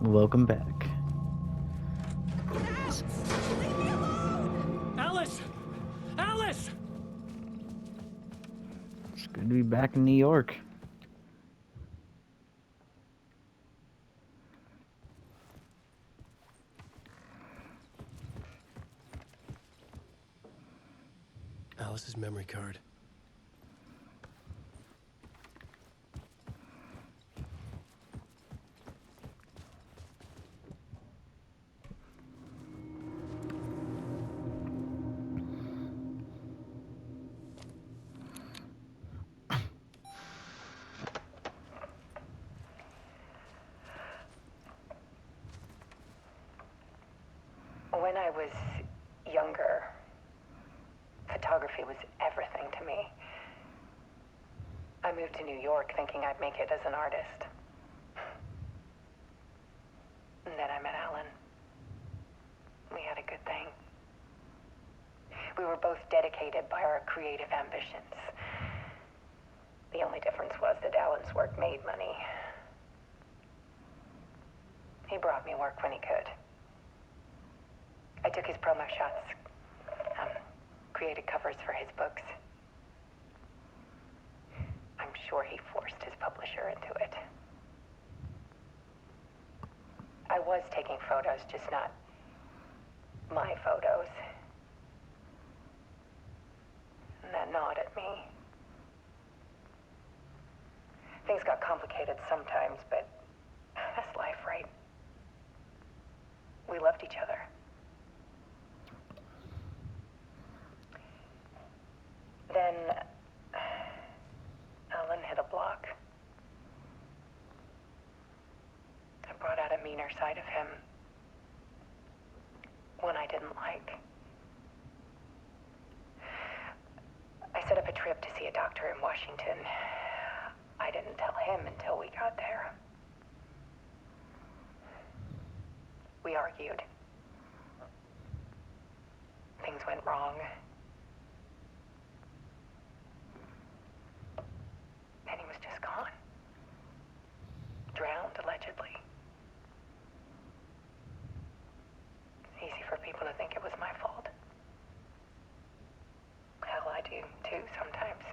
Welcome back. Alice! Alice! It's good to be back in New York. Alice's memory card. When I was younger, photography was everything to me. I moved to New York thinking I'd make it as an artist. And then I met Alan. We had a good thing. We were both dedicated by our creative ambitions. The only difference was that Alan's work made money. He brought me work when he could. I took his promo shots, created covers for his books. I'm sure he forced his publisher into it. I was taking photos, just not my photos. And that gnawed at me. Things got complicated sometimes, but that's life, right? We loved each other. Then Alan hit a block. I brought out a meaner side of him. One I didn't like. I set up a trip to see a doctor in Washington. I didn't tell him until we got there. We argued. Things went wrong. And he was just gone. Drowned, allegedly. It's easy for people to think it was my fault. Hell, I do too sometimes.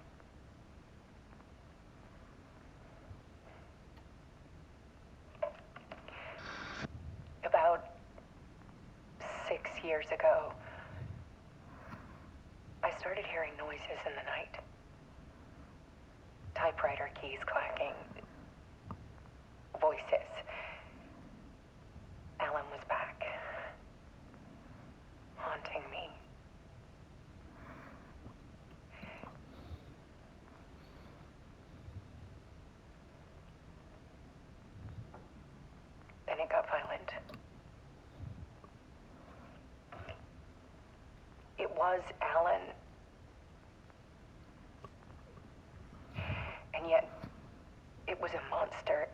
About 6 years ago, I started hearing noises in the night. Typewriter keys clacking. Voices. Alan was back. Haunting me. Then it got violent. It was Alan. And yet, it was a monster.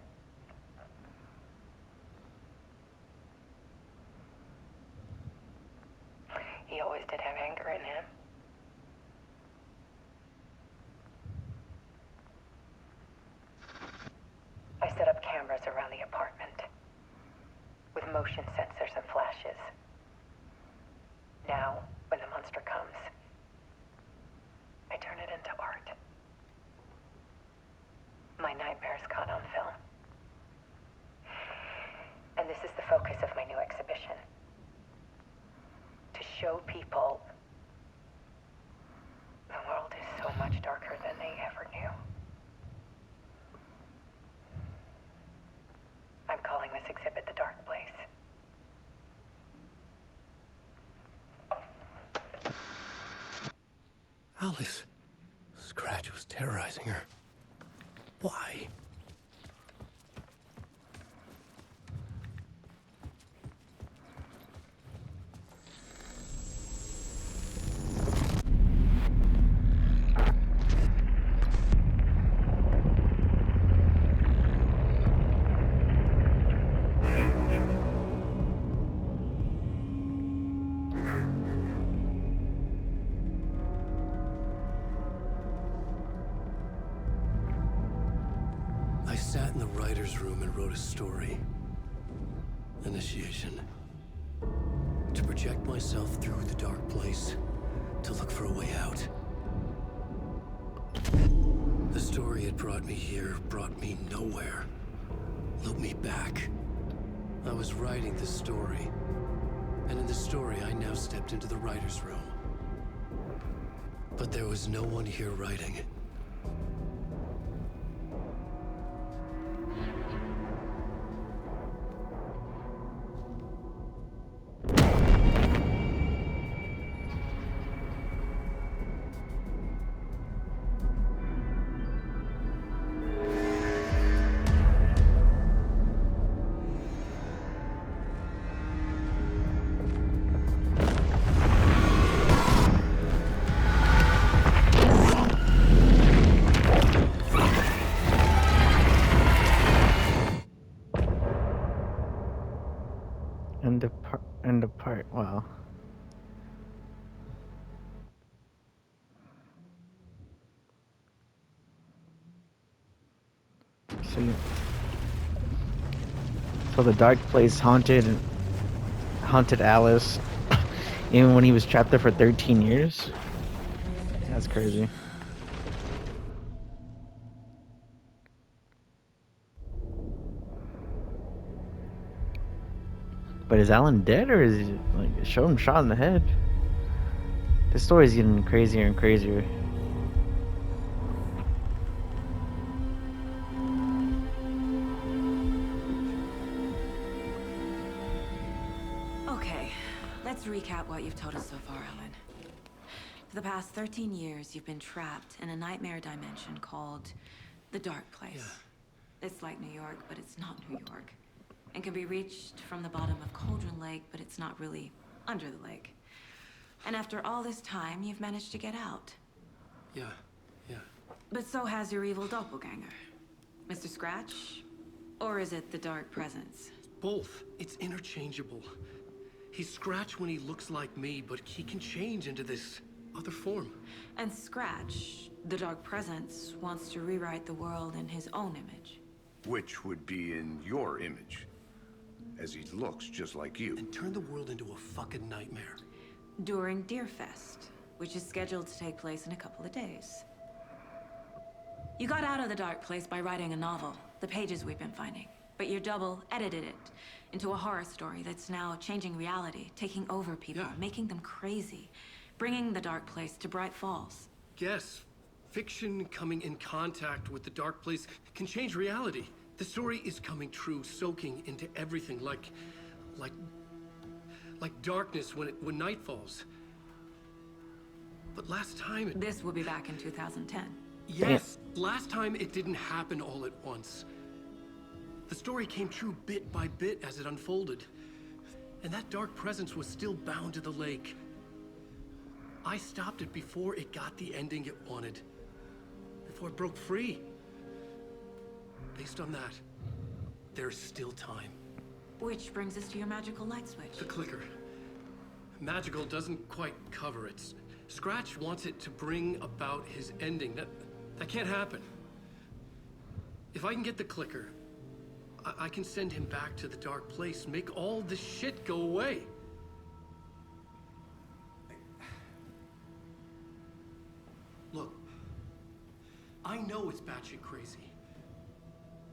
He always did have anger in him. I set up cameras around the apartment with motion sensors and flashes. Now, when the monster comes, I turn it into art. My nightmares caught on film. And this is the focus of my new exhibition. To show people the world is so much darker than they ever knew. I'm calling this exhibit The Dark Place. Alice. Scratch was terrorizing her. Why? I sat in the writer's room and wrote a story. Initiation. To project myself through the dark place, to look for a way out. The story had brought me here, brought me nowhere. Looped me back. I was writing the story. And in the story, I now stepped into the writer's room. But there was no one here writing. And apart. Wow. So the dark place haunted Alice, even when he was trapped there for 13 years. That's crazy. But is Alan dead, or is he like show him shot in the head? This story's getting crazier and crazier. Okay, let's recap what you've told us so far, Alan. For the past 13 years, you've been trapped in a nightmare dimension called the Dark Place. Yeah. It's like New York, but it's not New York. And can be reached from the bottom of Cauldron Lake, but it's not really under the lake. And after all this time, you've managed to get out. Yeah. But so has your evil doppelganger. Mr. Scratch? Or is it the Dark Presence? Both. It's interchangeable. He's Scratch when he looks like me, but he can change into this other form. And Scratch, the Dark Presence, wants to rewrite the world in his own image. Which would be in your image, as he looks just like you. And turn the world into a fucking nightmare. During Deerfest, which is scheduled to take place in a couple of days. You got out of the Dark Place by writing a novel, the pages we've been finding. But your double edited it into a horror story that's now changing reality, taking over people, Yeah. making them crazy, bringing the Dark Place to Bright Falls. Yes, fiction coming in contact with the dark place can change reality. The story is coming true, soaking into everything like darkness when night falls. But last time This will be back in 2010. yes, last time it didn't happen all at once. The story came true bit by bit as it unfolded. And that dark presence was still bound to the lake. I stopped it before it got the ending it wanted. Before it broke free. Based on that, there's still time. Which brings us to your magical light switch. The clicker. Magical doesn't quite cover it. Scratch wants it to bring about his ending. That can't happen. If I can get the clicker, I can send him back to the dark place, make all this shit go away. Look, I know it's batshit crazy.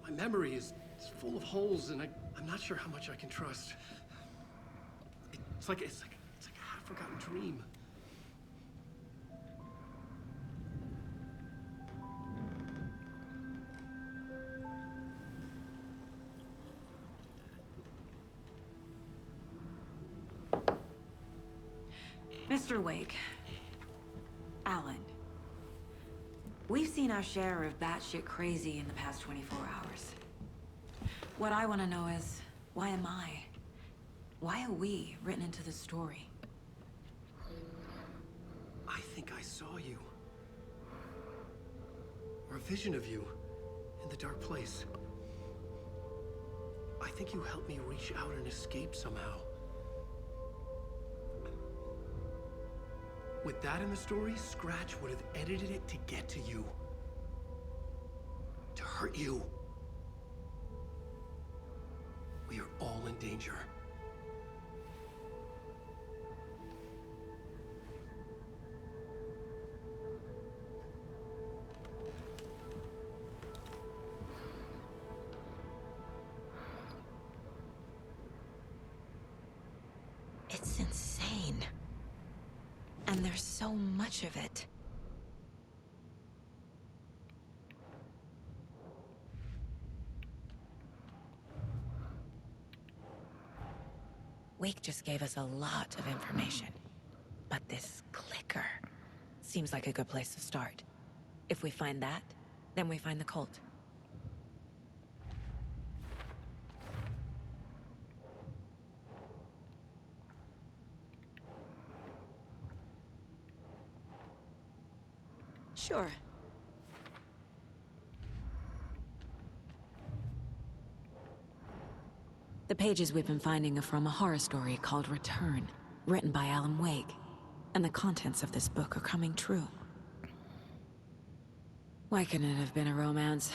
My memory is full of holes, and I'm not sure how much I can trust. It's like a half-forgotten dream. Mr. Wake. Alan. We've seen our share of batshit crazy in the past 24 hours. What I want to know is, why am I? Why are we written into the story? I think I saw you. Or a vision of you in the dark place. I think you helped me reach out and escape somehow. With that in the story, Scratch would have edited it to get to you. To hurt you. We are all in danger. It's insane. And there's so much of it. Wake just gave us a lot of information. But this clicker seems like a good place to start. If we find that, then we find the cult. Sure. The pages we've been finding are from a horror story called Return, written by Alan Wake. And the contents of this book are coming true. Why couldn't it have been a romance?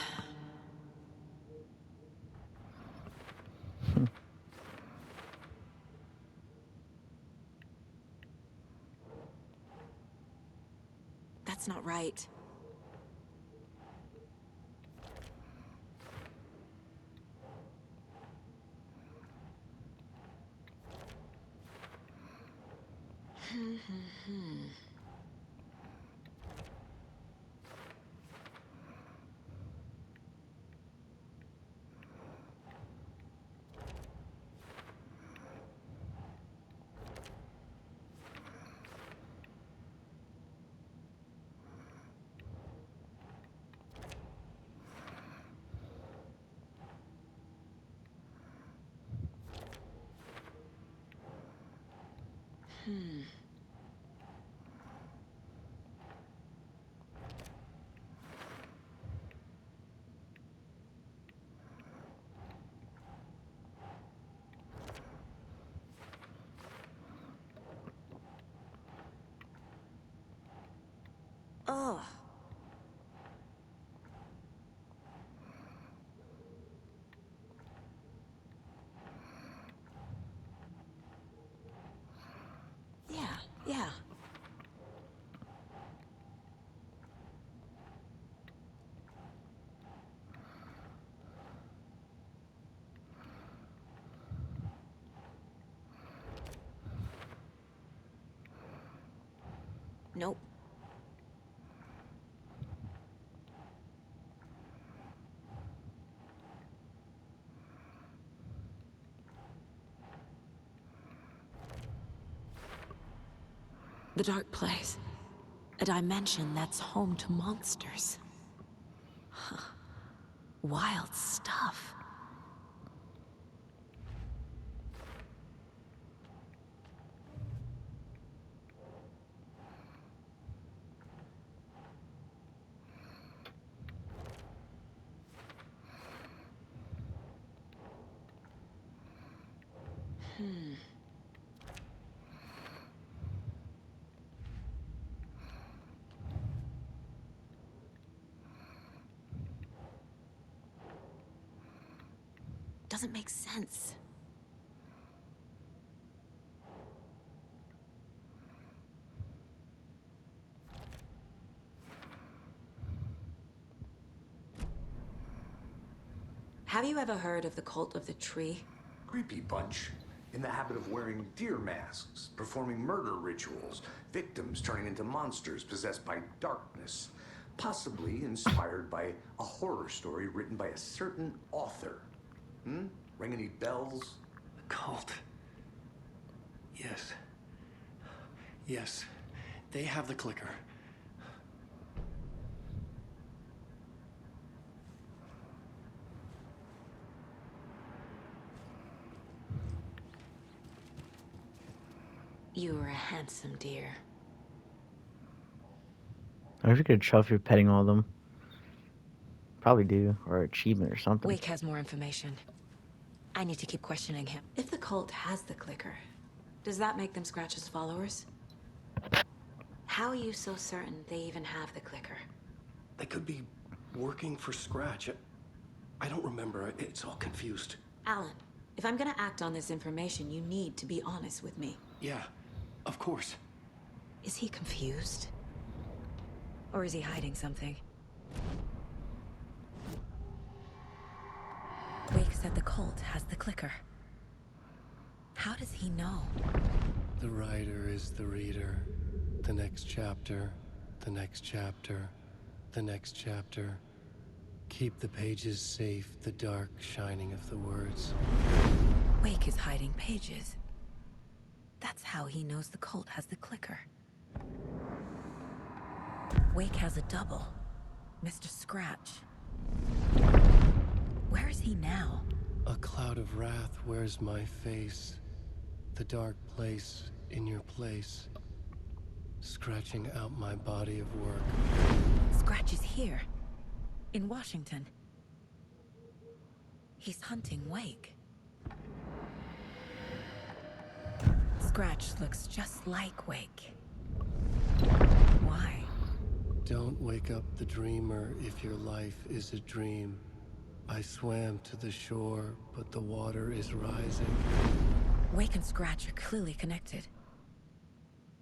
That's not right. Ugh. Yeah. Nope. The Dark Place. A dimension that's home to monsters. Huh. Wild stuff. Doesn't make sense. Have you ever heard of the Cult of the Tree? Creepy bunch. In the habit of wearing deer masks, performing murder rituals, victims turning into monsters possessed by darkness. Possibly inspired by a horror story written by a certain author. Ring any bells? The cult. Yes. Yes. They have the clicker. You were a handsome deer. I wish we could show if you're petting all of them. Probably do, or achievement or something. Wake has more information. I need to keep questioning him. If the cult has the clicker, does that make them Scratch's followers? How are you so certain they even have the clicker? They could be working for Scratch. I don't remember. It's all confused. Alan, If I'm gonna act on this information, you need to be honest with me. Yeah, of course. Is he confused? Or is he hiding something? Wake said the cult has the clicker. How does he know? The writer is the reader. The next chapter, the next chapter, the next chapter. Keep the pages safe, the dark shining of the words. Wake is hiding pages. That's how he knows the cult has the clicker. Wake has a double. Mr. Scratch. Where is he now? A cloud of wrath wears my face. The dark place in your place. Scratching out my body of work. Scratch is here. In Washington. He's hunting Wake. Scratch looks just like Wake. Why? Don't wake up the dreamer if your life is a dream. I swam to the shore, but the water is rising. Wake and Scratch are clearly connected.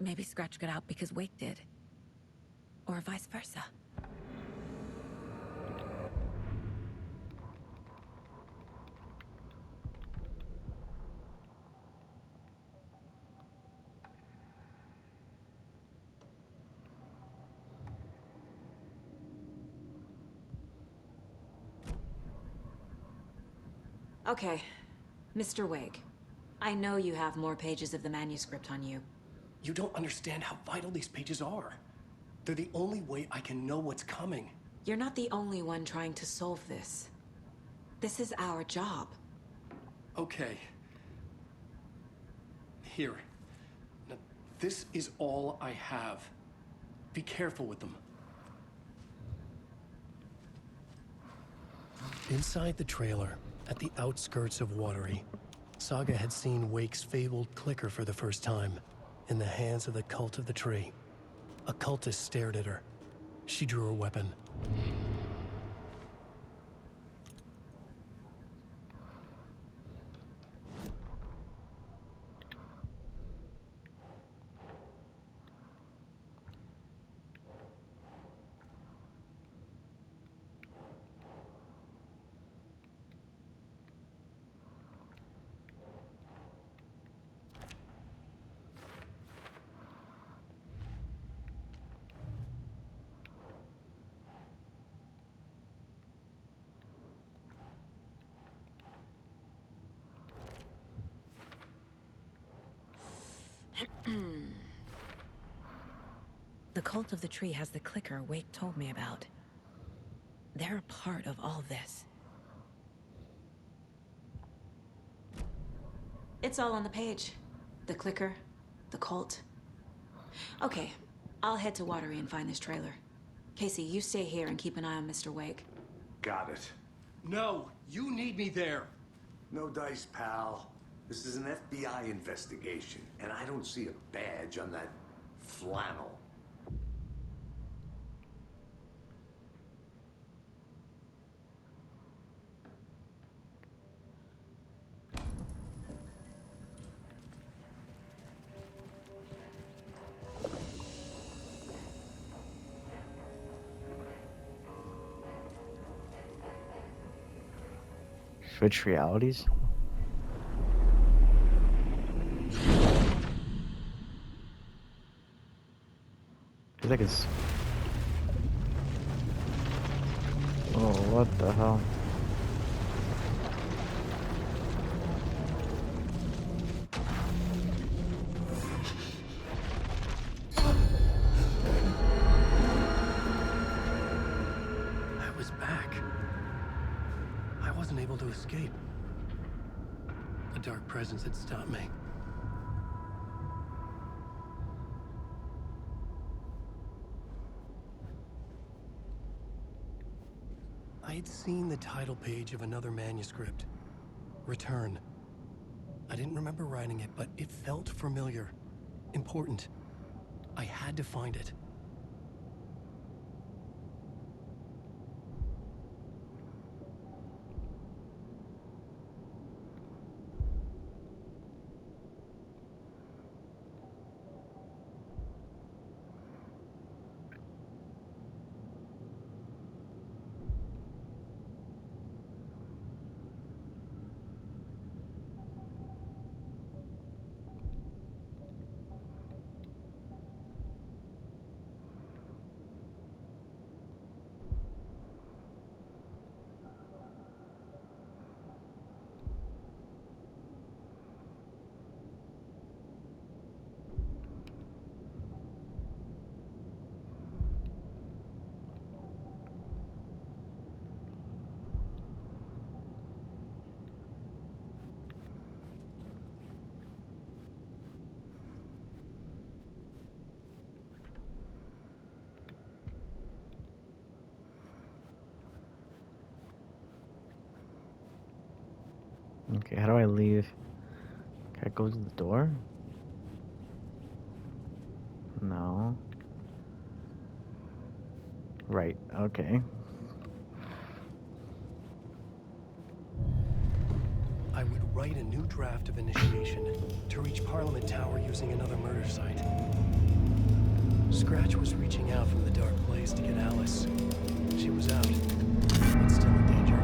Maybe Scratch got out because Wake did. Or vice versa. Okay, Mr. Wake. I know you have more pages of the manuscript on you. You don't understand how vital these pages are. They're the only way I can know what's coming. You're not the only one trying to solve this. This is our job. Okay. Here. Now, this is all I have. Be careful with them. Inside the trailer, at the outskirts of Watery, Saga had seen Wake's fabled clicker for the first time, in the hands of the Cult of the Tree. A cultist stared at her. She drew her weapon. The Cult of the Tree has the clicker Wake told me about. They're a part of all this. It's all on the page. The clicker, the cult. Okay, I'll head to Watery and find this trailer. Casey, you stay here and keep an eye on Mr. Wake. Got it. No, you need me there. No dice, pal. This is an FBI investigation, and I don't see a badge on that flannel. Switch realities? I think it's... Oh, what the hell? I was back. I wasn't able to escape. A dark presence had stopped me. I had seen the title page of another manuscript. Return. I didn't remember writing it, but it felt familiar. Important. I had to find it. Okay, how do I leave? Can I go to the door? No. Right, okay. I would write a new draft of initiation to reach Parliament Tower using another murder site. Scratch was reaching out from the dark place to get Alice. She was out, but still in danger.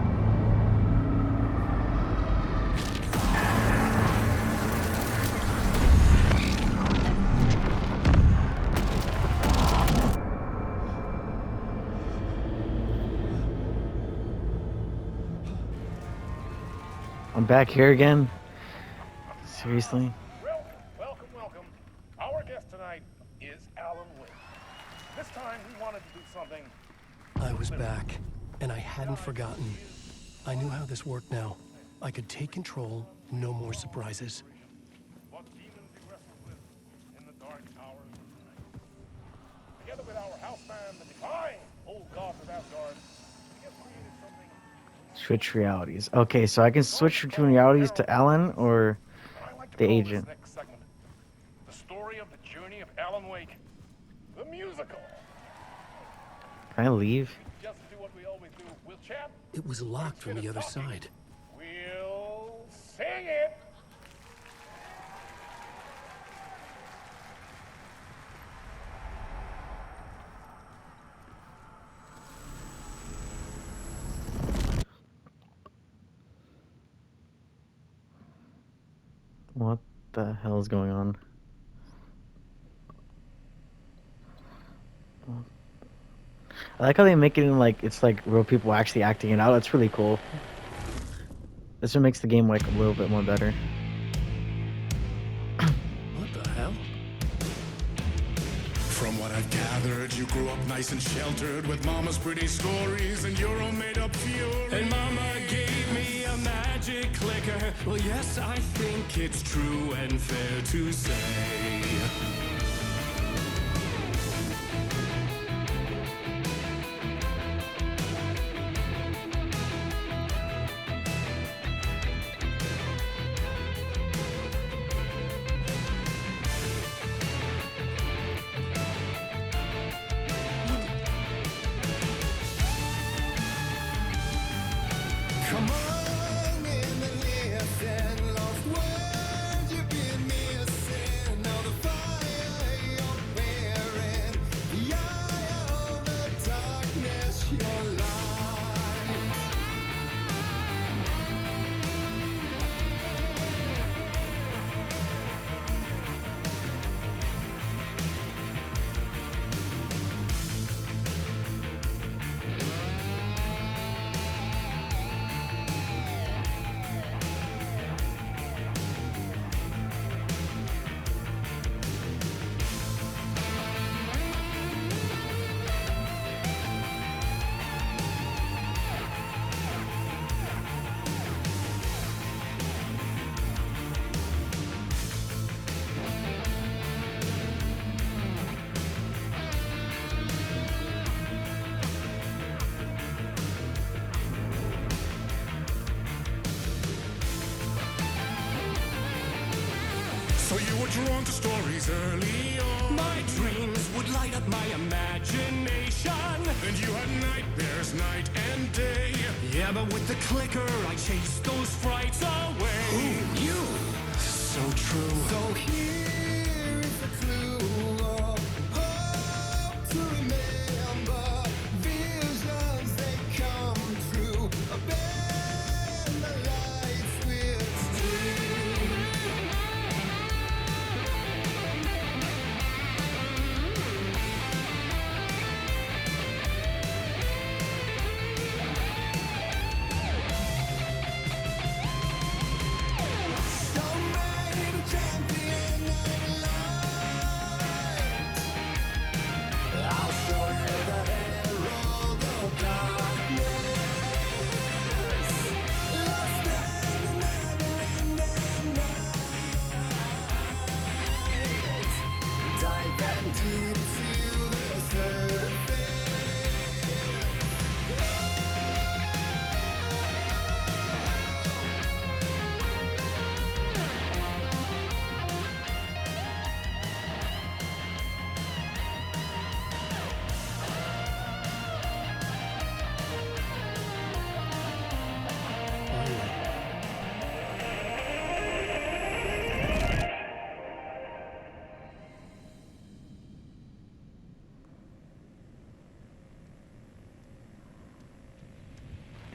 I'm back here again? Seriously? Well, welcome. Our guest tonight is Alan Wake. This time we wanted to do something. I was back, and I hadn't forgotten. I knew how this worked now. I could take control, no more surprises. What demons we wrestle with in the dark hours of the night. Together with our house band, the Divine Old Gods of Asgard, we have created something. Switch realities. Okay, so I can switch between realities to Alan or I like to the call agent. This next segment the story of the journey of Alan Wake, the musical. Can I leave? Just do what we always do. We'll chat. It was locked from the other side. We'll sing it. What the hell is going on? I like how they make it in like it's like real people actually acting it out. It's really cool. This one makes the game like a little bit more better. What the hell? From what I've gathered, you grew up nice and sheltered with mama's pretty stories and your own made-up fury. And mama gave me a magic clicker. Well, yes, I think it's true and fair to say. Come on in and listen, lost words you've been missing. Now the fire you're bearing, the eye of the darkness, your light. So you were drawn to stories early on. My dreams would light up my imagination. And you had nightmares night and day. Yeah, but with the clicker, I chased those frights away. Who knew? So true. So here is the clue of hope to remember. Visions, they come true. Bend the lights with steel. So many champion and love.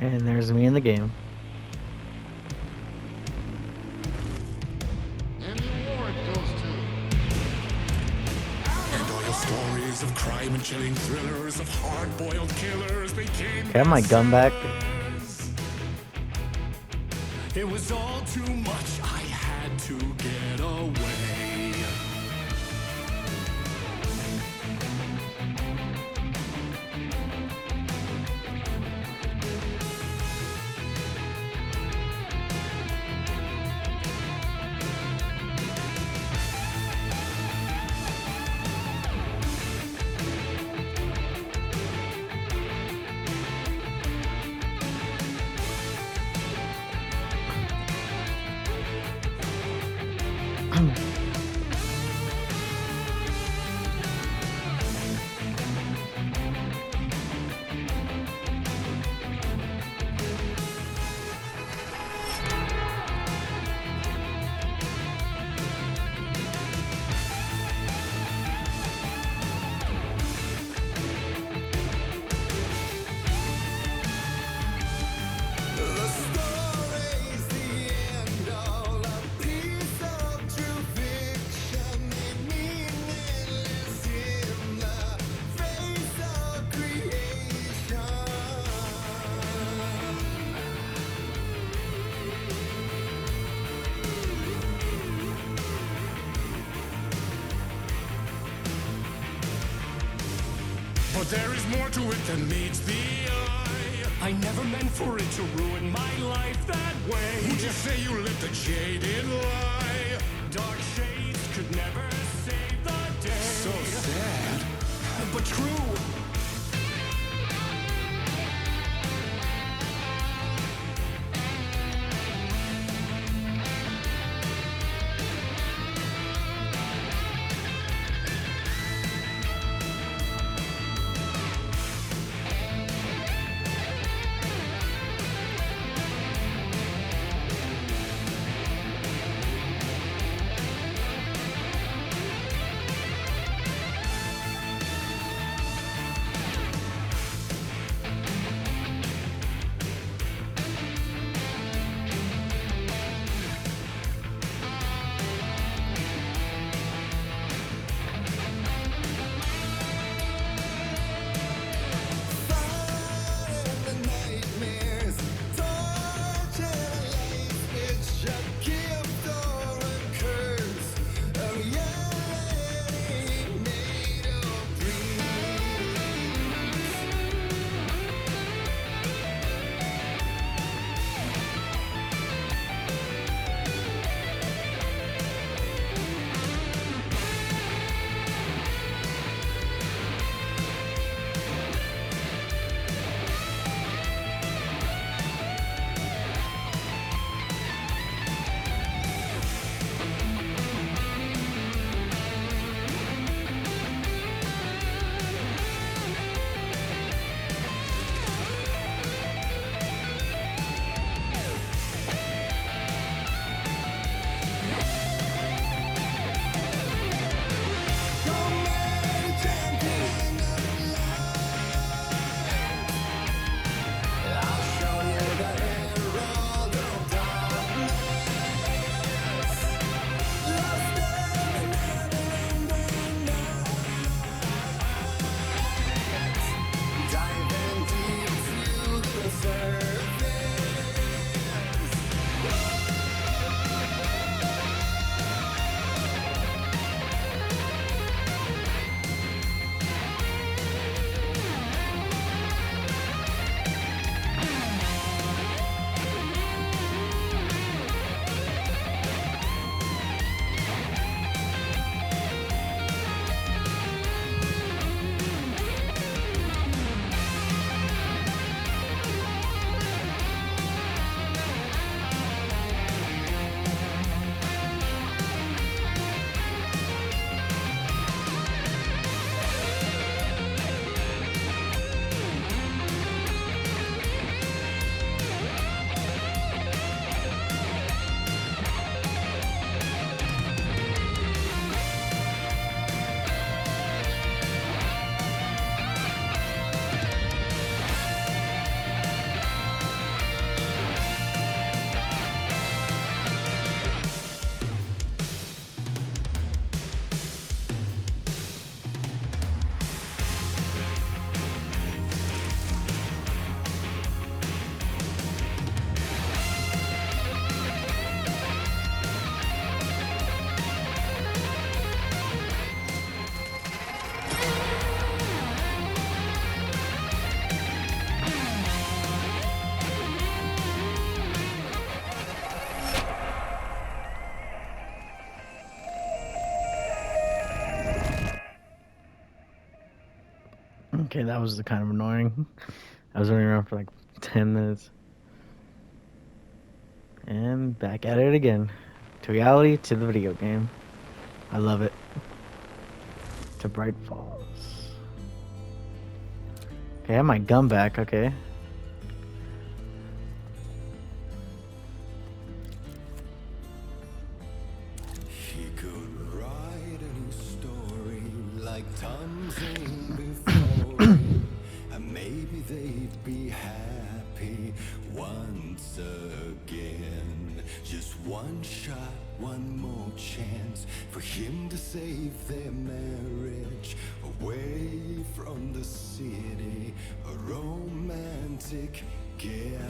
And there's me in the game. And the award goes to. And all your stories of crime and chilling thrillers of hard-boiled killers became. Can I have my gun back? It was all too much. I had to get away. But there is more to it than meets the eye. I never meant for it to ruin my life that way. Would you say you lived a jaded lie? Dark shades could never save the day. So sad, but true. Okay, that was kind of annoying. I was running around for like 10 minutes. And back at it again. To reality, to the video game. I love it. To Bright Falls. Okay, I have my gun back, okay. He could write a new story like Tom Zane before him, and maybe they'd be happy once again. Just one shot, one more chance for him to save their marriage away from the city, a romantic getaway.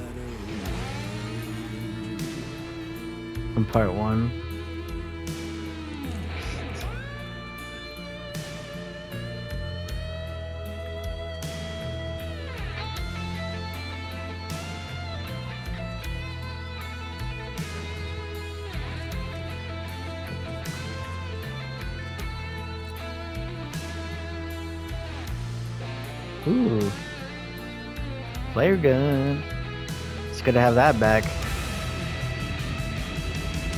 From part 1. Ooh. Flare gun. It's good to have that back.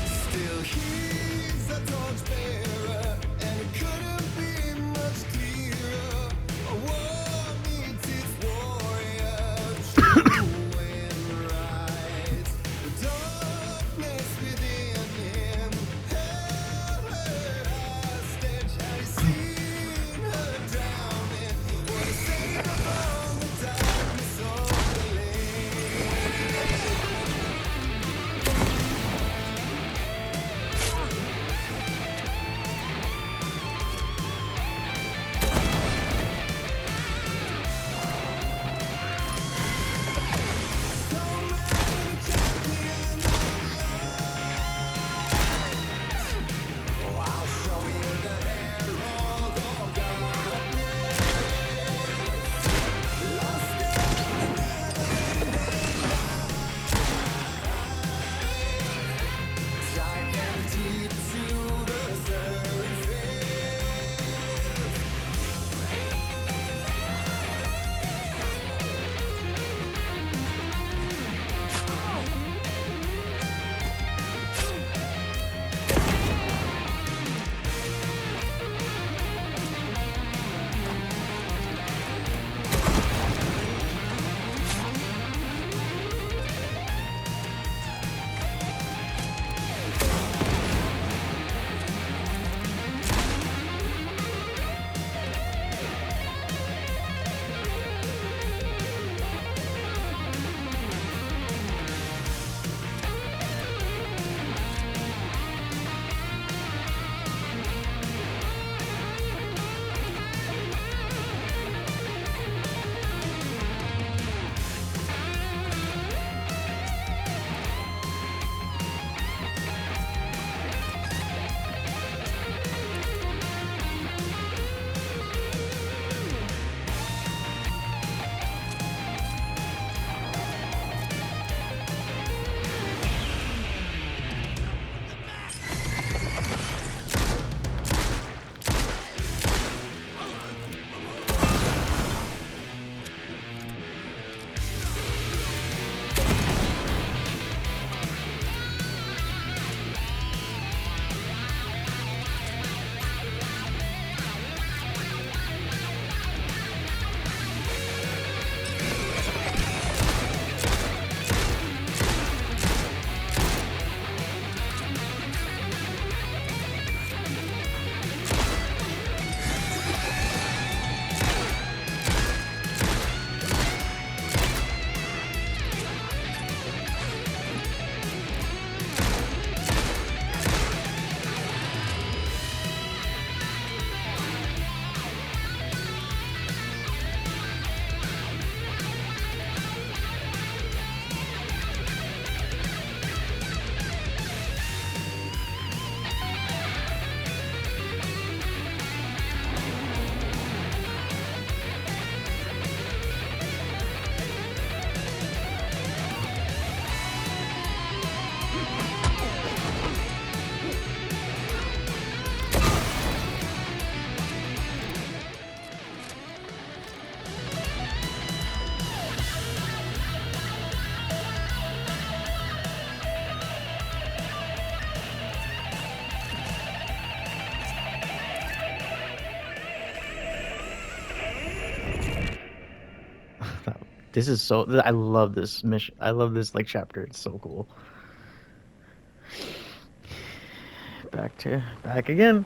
Still he's a torchbearer, and it couldn't be much clearer. A war meets its warrior, true and right. The darkness within him held her hostage. Had he seen her drowning? Would he save her from the darkness of the lake? This is so. I love this mission. I love this like chapter. It's so cool. Back again.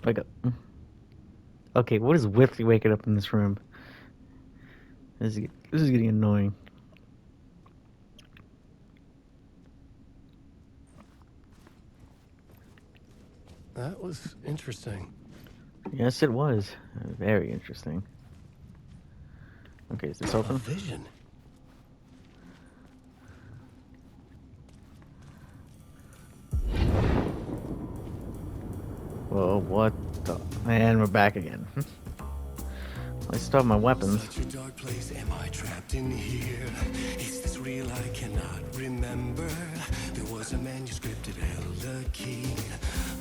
Wake up. Okay, what is with waking up in this room? This is getting annoying. That was interesting. Yes, it was. Very interesting. Okay, is this A open? vision. Whoa, what the... And we're back again. Let's start my weapons. Such a dark place, am I trapped in here? Is this real? I cannot remember. There was a manuscript, it held a key.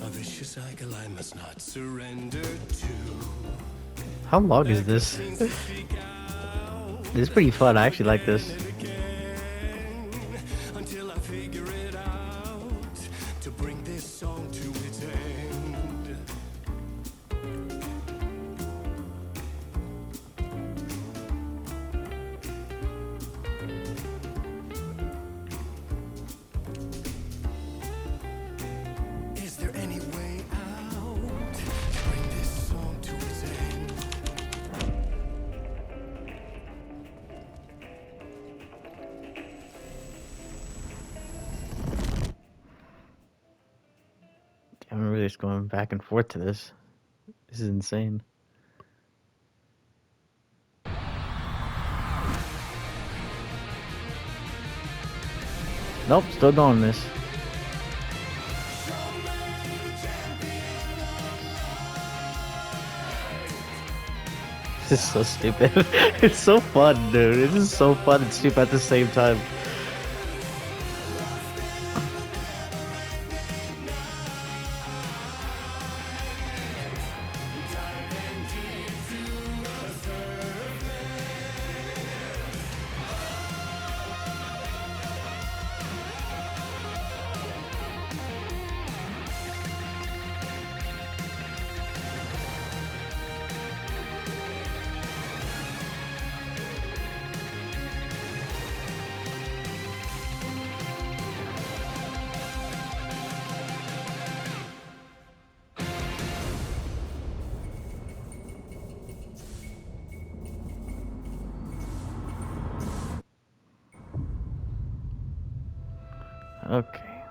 A vicious cycle I must not surrender to. How long is this? This is pretty fun. I actually like this. Until I figure it out to bring this song to its end. Is there any way out to bring this song to its end? I'm really just going back and forth to this. This is insane. Nope, still going this. This is so stupid. It's so fun, dude. This is so fun and stupid at the same time. Okay.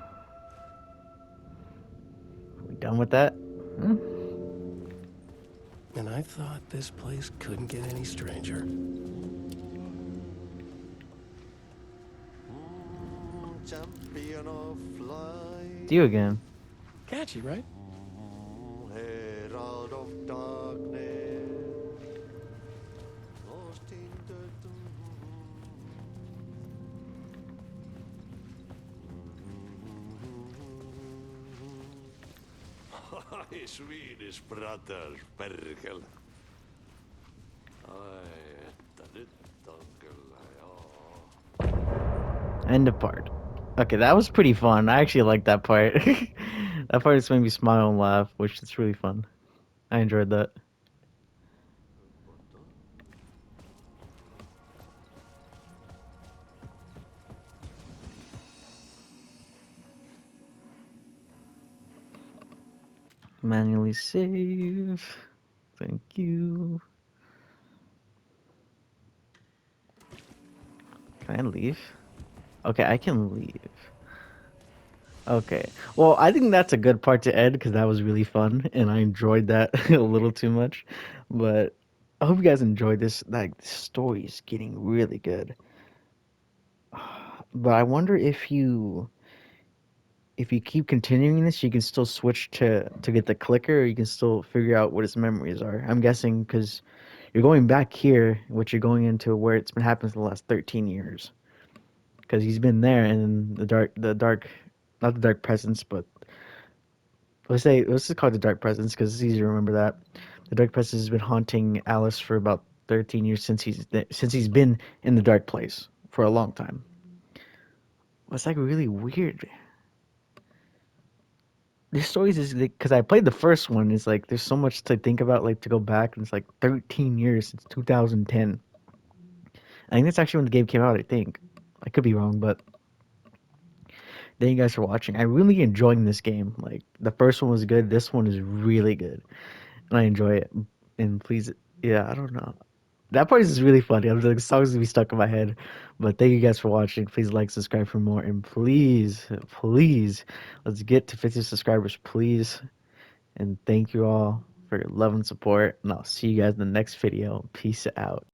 We done with that? And I thought this place couldn't get any stranger. Champion of light, It's you again. Catchy, right? herald of darkness, lost in the Hi, Swedish brothers, perkel. Ai, että nyt on kyllä joo. End of part. Okay, that was pretty fun. I actually liked that part. That part just made me smile and laugh, which is really fun. I enjoyed that. Manually save. Thank you. Can I leave? Okay, I can leave. Okay. Well, I think that's a good part to end because that was really fun and I enjoyed that a little too much. But I hope you guys enjoyed this. Like, the story is getting really good. But I wonder if you keep continuing this, you can still switch to get the clicker, or you can still figure out what his memories are. I'm guessing because you're going back here, which you're going into where it's been happening for the last 13 years. Because he's been there, and not the dark presence, but let's just call it the dark presence because it's easy to remember that. The dark presence has been haunting Alice for about 13 years since he's been in the dark place for a long time. It's like really weird. This stories is because I played the first one. It's like there's so much to think about, like to go back, and it's like 13 years since 2010. I think that's actually when the game came out. I think I could be wrong, but thank you guys for watching. I'm really enjoying this game. Like the first one was good. This one is really good, and I enjoy it. And please, yeah, I don't know. That part is really funny. I'm like, the song's gonna be stuck in my head. But thank you guys for watching. Please like, subscribe for more, and please, let's get to 50 subscribers, please. And thank you all for your love and support. And I'll see you guys in the next video. Peace out.